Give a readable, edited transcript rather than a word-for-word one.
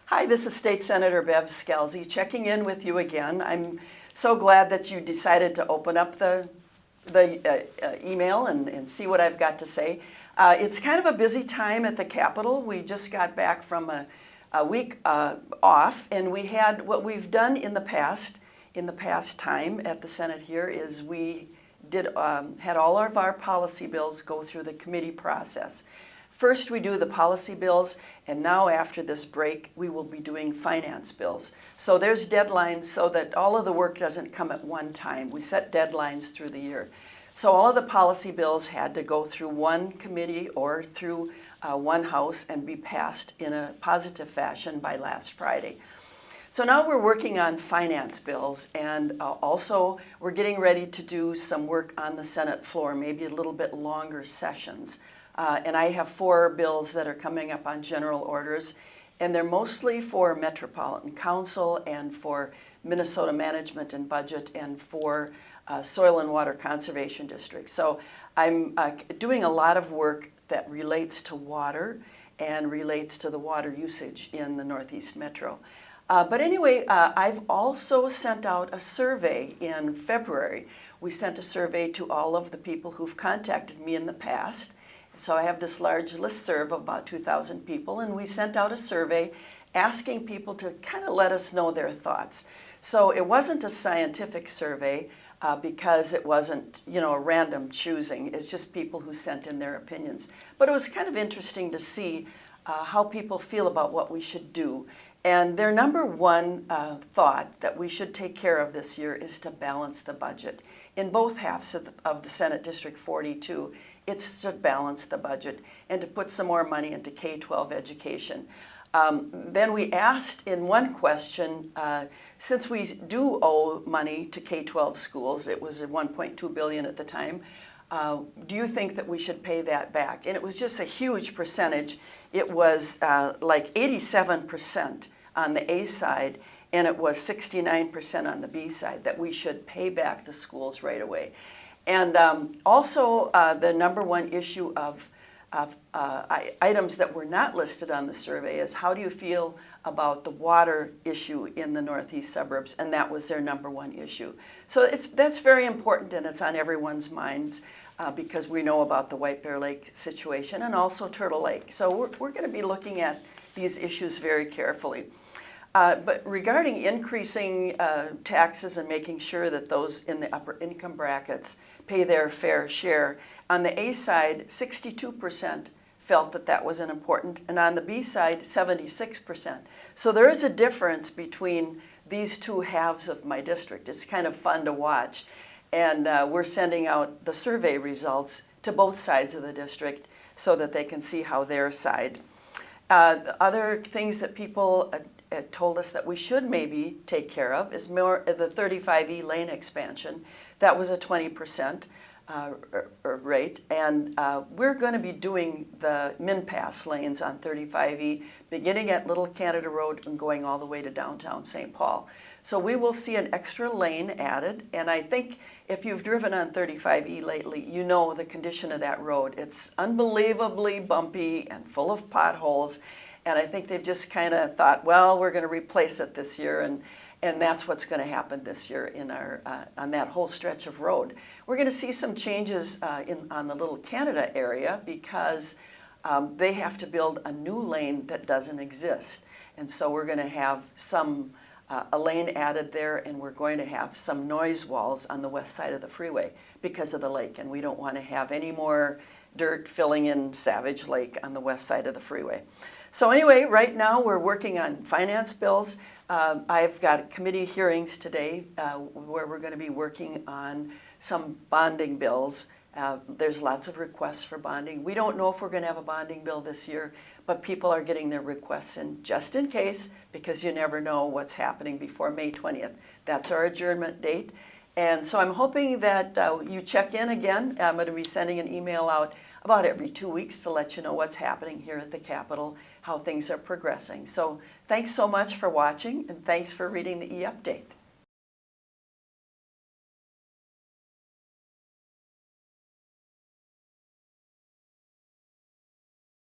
Hi, this is State Senator Bev Scalze checking in with you again. I'm so glad that you decided to open up the email and see what I've got to say. It's kind of a busy time at the Capitol. We just got back from a week off, and we had what we've done in the past time at the Senate here is we had all of our policy bills go through the committee process. First, we do the policy bills, and now after this break, we will be doing finance bills. So there's deadlines so that all of the work doesn't come at one time. We set deadlines through the year. So all of the policy bills had to go through one committee or through one house and be passed in a positive fashion by last Friday. So now we're working on finance bills, and also we're getting ready to do some work on the Senate floor, maybe a little bit longer sessions. And I have 4 bills that are coming up on general orders, and they're mostly for Metropolitan Council and for Minnesota Management and Budget and for Soil and Water Conservation District. So I'm doing a lot of work that relates to water and relates to the water usage in the Northeast Metro. But anyway, I've also sent out a survey in February. We sent a survey to all of the people who've contacted me in the past. So I have this large listserv of about 2,000 people, and we sent out a survey asking people to kind of let us know their thoughts. So it wasn't a scientific survey because it wasn't, a random choosing. It's just people who sent in their opinions. But it was kind of interesting to see how people feel about what we should do. And their number one thought that we should take care of this year is to balance the budget. In both halves of the Senate District 42, it's to balance the budget and to put some more money into K-12 education. Then we asked in one question, since we do owe money to K-12 schools, it was $1.2 billion at the time, do you think that we should pay that back? And it was just a huge percentage. It was like 87% on the A side, and it was 69% on the B side, that we should pay back the schools right away. And also the number one issue of items that were not listed on the survey is how do you feel about the water issue in the northeast suburbs, and that was their number one issue. So that's very important, and it's on everyone's minds because we know about the White Bear Lake situation and also Turtle Lake. So we're going to be looking at these issues very carefully. But regarding increasing taxes and making sure that those in the upper income brackets pay their fair share, on the A side, 62% felt that that wasn't important, and on the B side, 76%. So there is a difference between these two halves of my district. It's kind of fun to watch, and we're sending out the survey results to both sides of the district so that they can see how their side. Other things that people told us that we should maybe take care of is more the 35E lane expansion. That was a 20% rate, and we're going to be doing the min-pass lanes on 35E beginning at Little Canada Road and going all the way to downtown St. Paul. So we will see an extra lane added, and I think if you've driven on 35E lately, you know the condition of that road. It's unbelievably bumpy and full of potholes, and I think they've just kind of thought, well, we're going to replace it this year, and that's what's going to happen this year in our on that whole stretch of road. We're going to see some changes on the Little Canada area because they have to build a new lane that doesn't exist, and so we're going to have a lane added there, and we're going to have some noise walls on the west side of the freeway because of the lake, and we don't want to have any more dirt filling in Savage Lake on the west side of the freeway. So anyway, right now we're working on finance bills. I've got committee hearings today where we're going to be working on some bonding bills. There's lots of requests for bonding. We don't know if we're going to have a bonding bill this year, but people are getting their requests in just in case, because you never know what's happening before May 20th. That's our adjournment date. And so I'm hoping that you check in again. I'm going to be sending an email out about every 2 weeks to let you know what's happening here at the Capitol, how things are progressing. So thanks so much for watching, and thanks for reading the e-update.